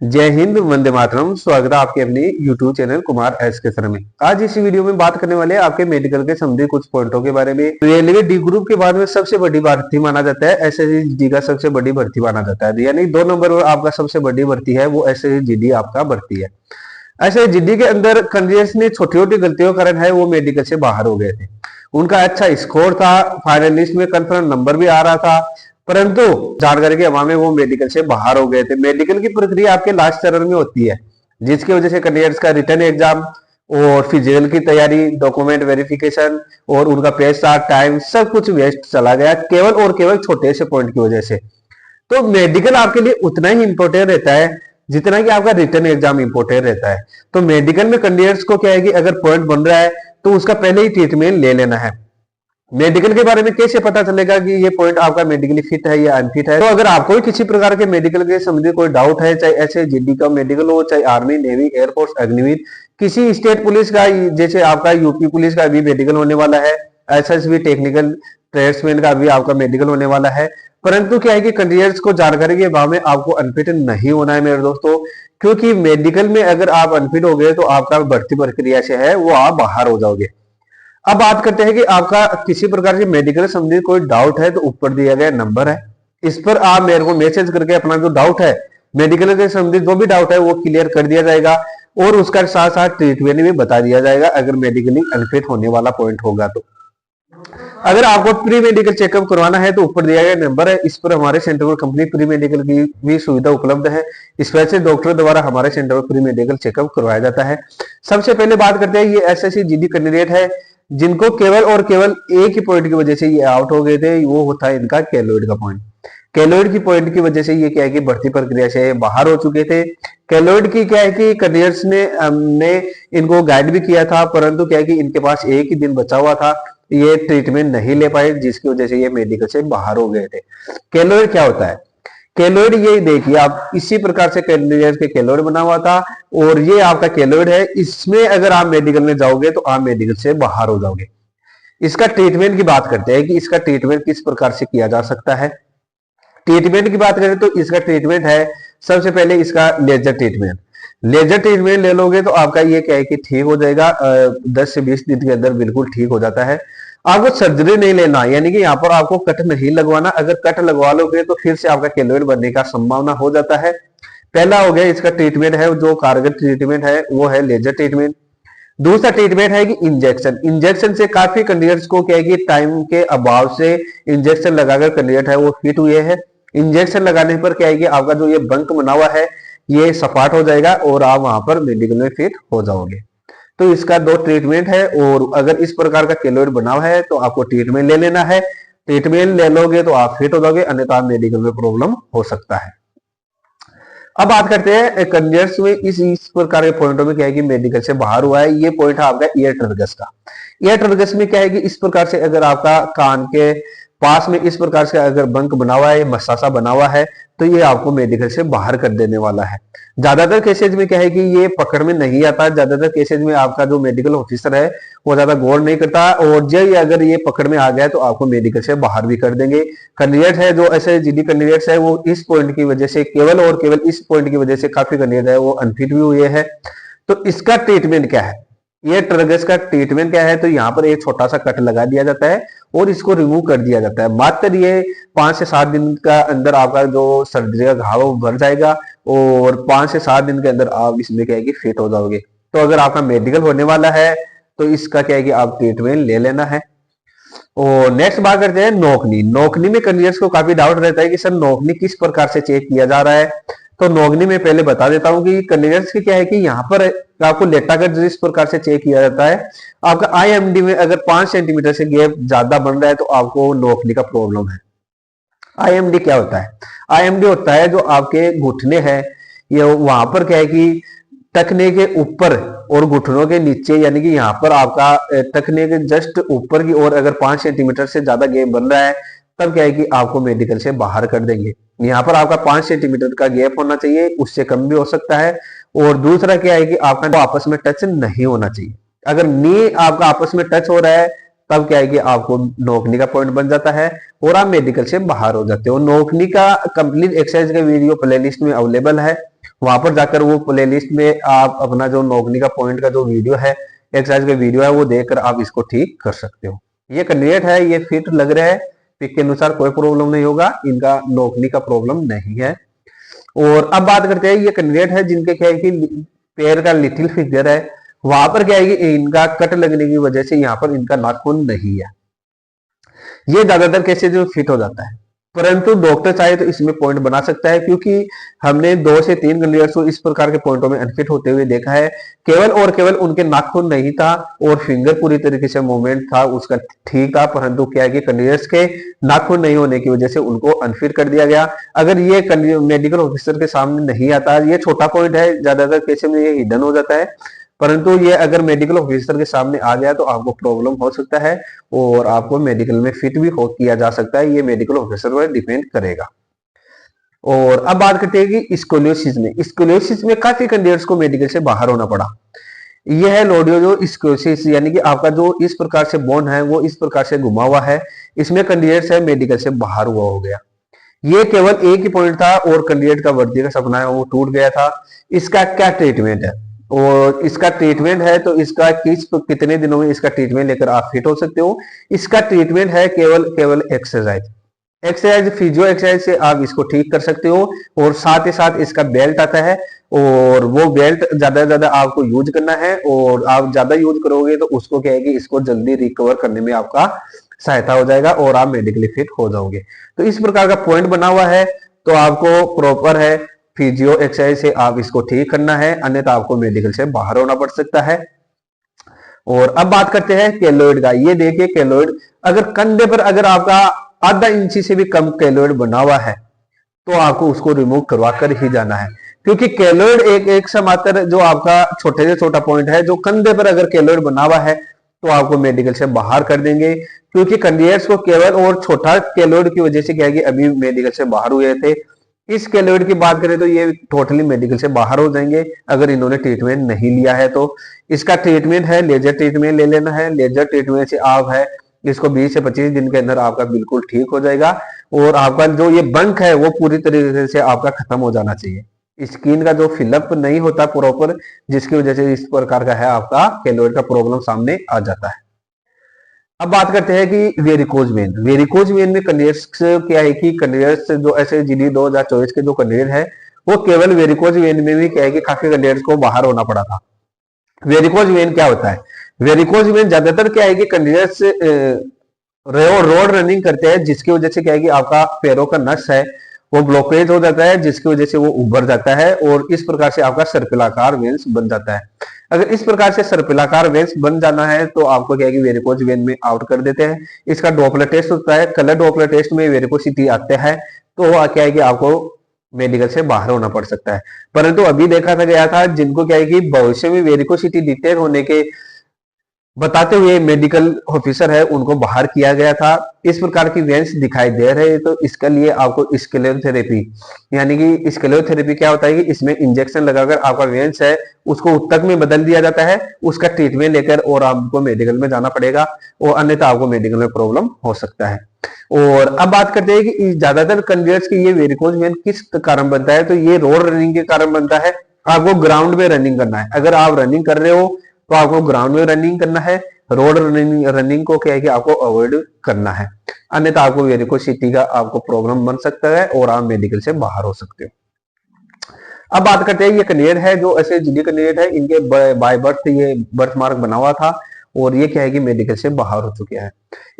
जय हिंद, वंदे मातरम। स्वागत है आपके अपने YouTube चैनल कुमार एस के सर में। आज इस वीडियो में बात करने वाले हैं आपके मेडिकल के संबंधित कुछ पॉइंटों के बारे में। रेलवे डी ग्रुप के बाद में सबसे बड़ी भर्ती माना जाता है, SSC का सबसे बड़ी भर्ती माना जाता है, यानी 2 नंबर पर आपका सबसे बड़ी भर्ती है वो SSC आपका भर्ती है। SSC के अंदर कैंडिडेट्स ने छोटी छोटी गलतियों के कारण है वो मेडिकल से बाहर हो गए थे। उनका अच्छा स्कोर था, फाइनल लिस्ट में कंफर्म नंबर भी आ रहा था, परंतु जानकारी के अभाव में वो मेडिकल से बाहर हो गए थे। मेडिकल की प्रक्रिया आपके लास्ट चरण में होती है, जिसकी वजह से कैंडिडेट्स का रिटर्न एग्जाम और फिजिकल की तैयारी, डॉक्यूमेंट वेरिफिकेशन और उनका पैसा, टाइम सब कुछ वेस्ट चला गया केवल और केवल छोटे से पॉइंट की वजह से। तो मेडिकल आपके लिए उतना ही इंपॉर्टेंट रहता है जितना कि आपका रिटर्न एग्जाम इंपॉर्टेंट रहता है। तो मेडिकल में कैंडिडेट्स को क्या है कि अगर पॉइंट बन रहा है तो उसका पहले ही ट्रीटमेंट ले लेना है। मेडिकल के बारे में कैसे पता चलेगा कि ये पॉइंट आपका मेडिकली फिट है या अनफिट है? तो अगर आपको किसी प्रकार के मेडिकल के संबंधित कोई डाउट है, चाहे SSC का मेडिकल हो, चाहे आर्मी, नेवी, एयरफोर्स, अग्निवीर, किसी स्टेट पुलिस का, जैसे आपका यूपी पुलिस का भी मेडिकल होने वाला है, SSB टेक्निकल ट्रेड्समैन का भी आपका मेडिकल होने वाला है, परंतु क्या है कि कैंडिडेट्स को जानकारी के अभाव में आपको अनफिट नहीं होना है मेरे दोस्तों। क्योंकि मेडिकल में अगर आप अनफिट हो गए तो आपका भर्ती प्रक्रिया से है वो आप बाहर हो जाओगे। अब बात करते हैं कि आपका किसी प्रकार से मेडिकल संबंधित कोई डाउट है तो ऊपर दिया गया नंबर है, इस पर आप मेरे को मैसेज करके अपना जो डाउट है, मेडिकल के संबंधित जो भी डाउट है वो क्लियर कर दिया जाएगा और उसका साथ साथ ट्रीटमेंट भी बता दिया जाएगा अगर मेडिकली अनफिट होने वाला पॉइंट होगा तो। अगर आपको प्री मेडिकल चेकअप करवाना है तो ऊपर दिया गया नंबर है, इस पर हमारे सेंटर पर कंप्लीट प्री मेडिकल की भी सुविधा उपलब्ध है। स्पेशल डॉक्टर द्वारा हमारे सेंटर पर प्री मेडिकल चेकअप करवाया जाता है। सबसे पहले बात करते हैं, ये SSC कैंडिडेट है जिनको केवल और केवल एक ही पॉइंट की वजह से ये आउट हो गए थे, वो होता है इनका केलोइड का पॉइंट। केलोइड की पॉइंट की वजह से ये क्या है कि भर्ती प्रक्रिया से बाहर हो चुके थे। केलोइड की क्या है कि कैंडिडेट्स ने इनको गाइड भी किया था, परंतु क्या है कि इनके पास एक ही दिन बचा हुआ था, ये ट्रीटमेंट नहीं ले पाए, जिसकी वजह से ये मेडिकल से बाहर हो गए थे। केलोइड क्या होता है? केलोइड ये देखिए आप, इसी प्रकार से कैंडिडेट के केलोइड बना हुआ था और ये आपका केलोइड है। इसमें अगर आप मेडिकल में जाओगे तो आप मेडिकल से बाहर हो जाओगे। इसका ट्रीटमेंट की बात करते हैं कि इसका ट्रीटमेंट किस प्रकार से किया जा सकता है। ट्रीटमेंट की बात करें तो इसका ट्रीटमेंट है, सबसे पहले इसका लेजर ट्रीटमेंट। लेजर ट्रीटमेंट ले लोगे तो आपका ये क्या है कि ठीक हो जाएगा, 10 से 20 दिन के अंदर बिल्कुल ठीक हो जाता है। आपको सर्जरी नहीं लेना, यानी कि यहाँ पर आपको कट नहीं लगवाना। अगर कट लगवा लोगे तो फिर से आपका केलोइड बनने का संभावना हो जाता है। पहला हो गया इसका ट्रीटमेंट है, जो कारगर ट्रीटमेंट है वो है लेजर ट्रीटमेंट। दूसरा ट्रीटमेंट है कि इंजेक्शन। इंजेक्शन से काफी कैंडिडेट्स को क्या है कि टाइम के अभाव से इंजेक्शन लगाकर कैंडिडेट है वो फिट हुए हैं। इंजेक्शन लगाने पर क्या है कि आपका जो ये बंक बना हुआ है ये सपाट हो जाएगा और आप वहां पर मेडिकल में फिट हो जाओगे। तो इसका 2 ट्रीटमेंट है और अगर इस प्रकार का केलोइड बना हुआ है तो आपको ट्रीटमेंट ले लेना है। ट्रीटमेंट ले लोगे तो आप फिट हो जाओगे, अन्यथा मेडिकल में प्रॉब्लम हो सकता है। अब बात करते हैं कैंडिडेट्स में इस प्रकार के पॉइंटों में क्या है कि मेडिकल से बाहर हुआ है। ये पॉइंट है आपका ईयर ट्रगस का। ईयर ट्रगस में क्या है कि इस प्रकार से अगर आपका कान के पास में इस प्रकार से अगर बंक बना हुआ है, मसासा बना हुआ है, तो ये आपको मेडिकल से बाहर कर देने वाला है। ज्यादातर केसेज में क्या है कि ये पकड़ में नहीं आता। ज्यादातर केसेज में आपका जो मेडिकल ऑफिसर है वो ज्यादा गौर नहीं करता और जब अगर ये पकड़ में आ गया तो आपको मेडिकल से बाहर भी कर देंगे। कैंडिडेट है जो SSC कैंडिडेट्स है वो इस पॉइंट की वजह से, केवल और केवल इस पॉइंट की वजह से काफी कैंडिडेट है वो अनफिट भी हुए हैं। तो इसका ट्रीटमेंट क्या है? ये ट्रगस का ट्रीटमेंट क्या है? तो यहाँ पर एक छोटा सा कट लगा दिया जाता है और इसको रिमूव कर दिया जाता है। मात्र ये 5 से 7 दिन का अंदर आपका जो सर्जरी का घाव भर जाएगा और 5 से 7 दिन के अंदर आप इसमें क्या है कि फिट हो जाओगे। तो अगर आपका मेडिकल होने वाला है तो इसका क्या है कि आप ट्रीटमेंट ले लेना है। और नेक्स्ट बात करते हैं नोकनी। नोकनी में कैंडिडेट्स को काफी डाउट रहता है कि सर नोकनी किस प्रकार से चेक किया जा रहा है। तो नोकनी में पहले बता देता हूं कि कैंडिडेट्स की क्या है कि यहाँ पर आपको लेटाकर जिस प्रकार से चेक किया जाता है, आपका IMD में अगर 5 सेंटीमीटर से गैप ज्यादा बन रहा है तो आपको नोकनी का प्रॉब्लम है। IMD क्या होता है? IMD होता है जो आपके घुटने हैं, ये वहां पर क्या है कि टखने के ऊपर और घुटनों के नीचे, यानी कि यहाँ पर आपका टखने के जस्ट ऊपर की ओर अगर 5 सेंटीमीटर से ज्यादा गैप बन रहा है तब क्या है कि आपको मेडिकल से बाहर कर देंगे। यहाँ पर आपका 5 सेंटीमीटर का गैप होना चाहिए, उससे कम भी हो सकता है। और दूसरा क्या है कि आपका आपस में टच नहीं होना चाहिए। अगर नी आपका आपस में टच हो रहा है तब क्या है कि आपको नोकनी का पॉइंट बन जाता है और आप मेडिकल से बाहर हो जाते हो। नोकनी का कंप्लीट एक्सरसाइज का वीडियो प्लेलिस्ट में अवेलेबल है, वहां पर जाकर वो प्लेलिस्ट में आप अपना जो नौकनी का पॉइंट का जो वीडियो है, एक्सरसाइज का वीडियो है, वो देखकर आप इसको ठीक कर सकते हो। ये कैंडिडेट है, ये फिट लग रहा है, पिक के अनुसार कोई प्रॉब्लम नहीं होगा, इनका नौकनी का प्रॉब्लम नहीं है। और अब बात करते हैं, ये कैंडिडेट है जिनके क्या है कि पैर का लिटिल फिंगर है, वहां पर क्या है कि इनका कट लगने की वजह से यहाँ पर इनका नाखून नहीं है। ये ज्यादातर केसेस में फिट हो जाता है, परंतु डॉक्टर चाहे तो इसमें पॉइंट बना सकता है, क्योंकि हमने 2 से 3 कैंडिडेट्स को इस प्रकार के पॉइंटों में अनफिट होते हुए देखा है। केवल और केवल उनके नाखून नहीं था और फिंगर पूरी तरीके से मूवमेंट था उसका ठीक था, परंतु क्या है कि कैंडिडेट्स के नाखून नहीं होने की वजह से उनको अनफिट कर दिया गया। अगर ये मेडिकल ऑफिसर के सामने नहीं आता, ये छोटा पॉइंट है, ज्यादातर केसेस में ये हिडन हो जाता है, परंतु ये अगर मेडिकल ऑफिसर के सामने आ गया तो आपको प्रॉब्लम हो सकता है और आपको मेडिकल में फिट भी हो किया जा सकता है। ये मेडिकल ऑफिसर पर डिपेंड करेगा। और अब बात करते हैं कि स्कोलियोसिस में, स्कोलियोसिस में काफी कैंडिडेट्स को मेडिकल से बाहर होना पड़ा। यह है लोडियो जो स्कोलियोसिस, यानी कि आपका जो इस प्रकार से बोन है वो इस प्रकार से घुमा हुआ है, इसमें कैंडिडेट्स है मेडिकल से बाहर हुआ हो गया। ये केवल एक ही पॉइंट था और कैंडिडेट का वर्दी का सपना है वो टूट गया था। इसका क्या ट्रीटमेंट है और इसका ट्रीटमेंट है तो इसका कितने दिनों में इसका ट्रीटमेंट लेकर आप फिट हो सकते हो। इसका ट्रीटमेंट है केवल एक्सरसाइज, फिजियो एक्सरसाइज से आप इसको ठीक कर सकते हो। और साथ ही साथ इसका बेल्ट आता है और वो बेल्ट ज्यादा से ज्यादा आपको यूज करना है, और आप ज्यादा यूज करोगे तो उसको क्या है कि इसको जल्दी रिकवर करने में आपका सहायता हो जाएगा और आप मेडिकली फिट हो जाओगे। तो इस प्रकार का पॉइंट बना हुआ है, तो आपको प्रॉपर है फिजियो एक्सरसाइज से आप इसको ठीक करना है, अन्यथा आपको मेडिकल से बाहर होना पड़ सकता है। और अब बात करते हैं केलोइड का। ये देखिए केलोइड, अगर कंधे पर अगर आपका आधा इंची से भी कम केलोइड बना हुआ है तो आपको उसको रिमूव करवा कर ही जाना है, क्योंकि केलोइड एक से मात्र जो आपका छोटे से छोटा पॉइंट है, जो कंधे पर अगर केलोइड बना हुआ है तो आपको मेडिकल से बाहर कर देंगे। क्योंकि कैंडिडेट्स को केवल और छोटा केलोइड की वजह से क्या है कि अभी मेडिकल से बाहर हुए थे। इस केलोइड की बात करें तो ये टोटली मेडिकल से बाहर हो जाएंगे अगर इन्होंने ट्रीटमेंट नहीं लिया है। तो इसका ट्रीटमेंट है लेजर ट्रीटमेंट ले लेना है। लेजर ट्रीटमेंट से आप है इसको 20 से 25 दिन के अंदर आपका बिल्कुल ठीक हो जाएगा और आपका जो ये बंक है वो पूरी तरीके से आपका खत्म हो जाना चाहिए। स्किन का जो फिलअप नहीं होता प्रॉपर, जिसकी वजह से इस प्रकार का है आपका केलोइड का प्रॉब्लम सामने आ जाता है। अब बात करते हैं कि वेरिकोज वेन। वेरिकोज वेन में कैंडिडेट्स क्या है कि कैंडिडेट्स जो ऐसे जीडी 2024 के जो कैंडिडेट है वो केवल वेरिकोज वेन में भी क्या है कि काफी कैंडिडेट्स को बाहर होना पड़ा था। वेरिकोज वेन क्या होता है? वेरिकोज वेन ज्यादातर क्या है कि कैंडिडेट्स रोड रनिंग करते हैं, जिसकी वजह से क्या है कि आपका पैरों का नस है वो ब्लॉकेज हो जाता है, जिसकी वजह से वो उभर जाता है और इस प्रकार से आपका सर्पिलाकार वेन्स बन जाता है। अगर इस प्रकार से सर्पिलाकार वेन्स बन जाना है तो आपको क्या है कि वेरिकोज वेन में आउट कर देते हैं। इसका डॉपलर टेस्ट होता है, कलर डॉपलर टेस्ट में वेरिकोसिटी आते हैं तो क्या है कि आपको मेडिकल से बाहर होना पड़ सकता है। परंतु अभी देखा गया था जिनको क्या है कि भविष्य में वेरिकोसिटी डिटेक्ट होने के बताते हुए मेडिकल ऑफिसर है उनको बाहर किया गया था। इस प्रकार की वेन्स दिखाई दे रहे हैं तो इसके लिए आपको स्क्लेरोथेरेपी, यानी कि स्क्लेरोथेरेपी क्या होता है कि इसमें इंजेक्शन लगाकर आपका वेन्स है उसको उत्तक में बदल दिया जाता है, उसका ट्रीटमेंट लेकर और आपको मेडिकल में जाना पड़ेगा और अन्यथा आपको मेडिकल में प्रॉब्लम हो सकता है। और अब बात करते हैं कि ज्यादातर कैंडिडेट्स की ये वेरिकोज वेन किस कारण बनता है, तो ये रोड रनिंग के कारण बनता है। आपको ग्राउंड में रनिंग करना है, अगर आप रनिंग कर रहे हो तो आपको ग्राउंड में रनिंग करना है, रोड रनिंग को क्या है कि आपको अवॉइड करना है, अन्यथा आपको वेरिकोसिटी का आपको प्रॉब्लम बन सकता है और आप मेडिकल से बाहर हो सकते हो। अब बात करते हैं ये कैंडिडेट है जो ऐसे जीडी कैंडिडेट है, इनके बाय बर्थ ये बर्थ मार्क बना हुआ था और ये क्या है कि मेडिकल से बाहर हो चुके हैं।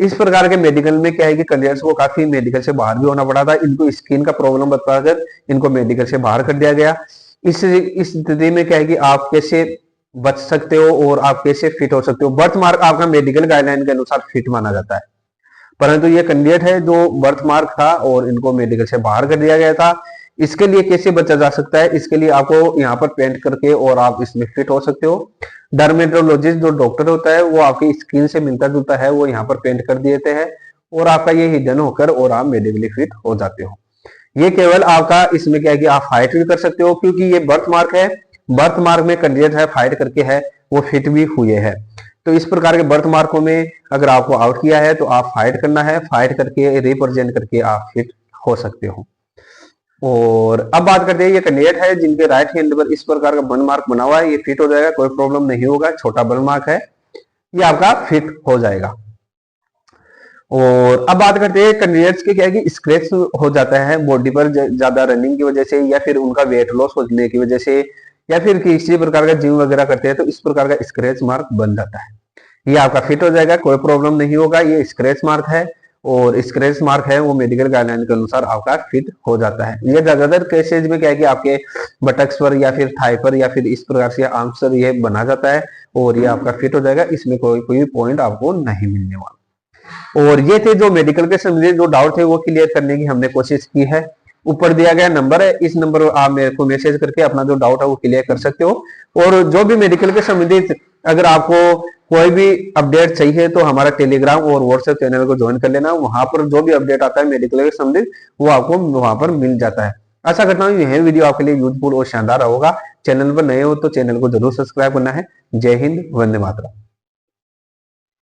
इस प्रकार के मेडिकल में क्या है कि कैंडिडेट्स को काफी मेडिकल से बाहर भी होना पड़ा था। इनको स्किन का प्रॉब्लम बताकर इनको मेडिकल से बाहर कर दिया गया। इस स्थिति में क्या है कि आप कैसे बच सकते हो और आप कैसे फिट हो सकते हो? बर्थ मार्क आपका मेडिकल गाइडलाइन के अनुसार फिट माना जाता है, परंतु ये कैंडिडेट है जो बर्थ मार्क था और इनको मेडिकल से बाहर कर दिया गया था। इसके लिए कैसे बचा जा सकता है? इसके लिए आपको यहाँ पर पेंट करके और आप इसमें फिट हो सकते हो। डर्मेटोलॉजिस्ट जो डॉक्टर होता है वो आपकी स्किन से मिलता जुलता है, वो यहाँ पर पेंट कर देते हैं और आपका ये हिडन होकर और आप मेडिकली फिट हो जाते हो। ये केवल आपका इसमें क्या है कि आप फाइट भी कर सकते हो, क्योंकि ये बर्थ मार्क है, बर्थ मार्क में कैंडिडेट है फाइट करके है वो फिट भी हुए हैं। तो इस प्रकार के बर्थ मार्कों में अगर आपको आउट किया है तो आप फाइट करना है, फाइट करके रिप्रेजेंट करके आप फिट हो सकते हो। और अब बात करते हैं, ये कैंडिडेट है जिनके राइट हैंड पर इस प्रकार का बर्न मार्क बना हुआ है, ये फिट हो जाएगा, कोई प्रॉब्लम नहीं होगा। छोटा बर्न मार्क है, ये आपका फिट हो जाएगा। और अब बात करते हैं कैंडिडेट्स के, क्या है कि स्क्रैच हो जाता है बॉडी पर ज्यादा रनिंग की वजह से, या फिर उनका वेट लॉस होने की वजह से, या फिर किसी प्रकार का जिम वगैरह करते हैं तो इस प्रकार का स्क्रैच मार्क बन जाता है। ये आपका फिट हो जाएगा, कोई प्रॉब्लम नहीं होगा। ये स्क्रैच मार्क है, और स्क्रैच मार्क है वो मेडिकल गाइडलाइन के अनुसार आपका फिट हो जाता है। ये ज्यादातर केसेज में क्या है कि आपके बटक्स पर या फिर थाई पर या फिर इस प्रकार से आर्म्स पर ये बना जाता है, और ये आपका फिट हो जाएगा। इसमें कोई पॉइंट आपको नहीं मिलने वाला। और ये थे जो मेडिकल के संबंधित जो डाउट थे वो क्लियर करने की हमने कोशिश की है। ऊपर दिया गया नंबर है, इस नंबर पर आप मेरे को मैसेज करके अपना जो डाउट है वो क्लियर कर सकते हो। और जो भी मेडिकल के संबंधित अगर आपको कोई भी अपडेट चाहिए तो हमारा टेलीग्राम और व्हाट्सएप चैनल को ज्वाइन कर लेना। वहां पर जो भी अपडेट आता है मेडिकल के संबंधित वो आपको वहां पर मिल जाता है। आशा करता हूँ यह वीडियो आपके लिए यूजफुल और शानदार होगा। चैनल पर नए हो तो चैनल को जरूर सब्सक्राइब करना है। जय हिंद, वंदे मातरम।